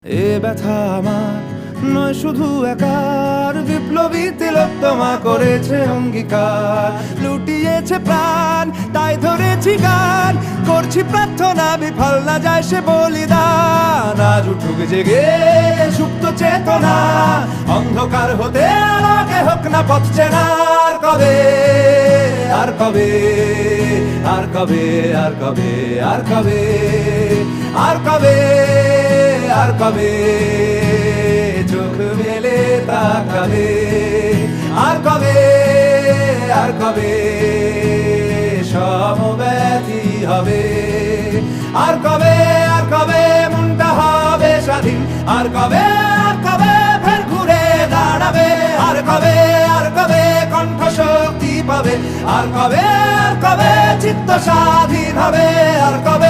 এ ব্যথা আমার নয় শুধু একার, বিপ্লবী তিলোত্তমা করেছে অঙ্গীকার, লুটিয়েছে প্রাণ তাই ধরেছি গান, করছি প্রার্থনা বিফল না যায় সে বলিদান। আজ উঠুক জেগে সুপ্ত চেতনা, অন্ধকার হতে আলোকে হোক না পথ চেনা। আর কবে, আর কবে, আর কবে, আর কবে, আর কবে, আর কবে, আর কবে চোখ মেলে তাকাবে। আর কবে, আর কবে সমব্যথী হবে। আর কবে, আর কবে মনটা হবে স্বাধীন। আর কবে, আর কবে ফের ঘুরে দাঁড়াবে। আর কবে, আর কবে কণ্ঠ শক্তি পাবে। আর কবে, আর কবে চিত্ত স্বাধীন হবে। আর কবে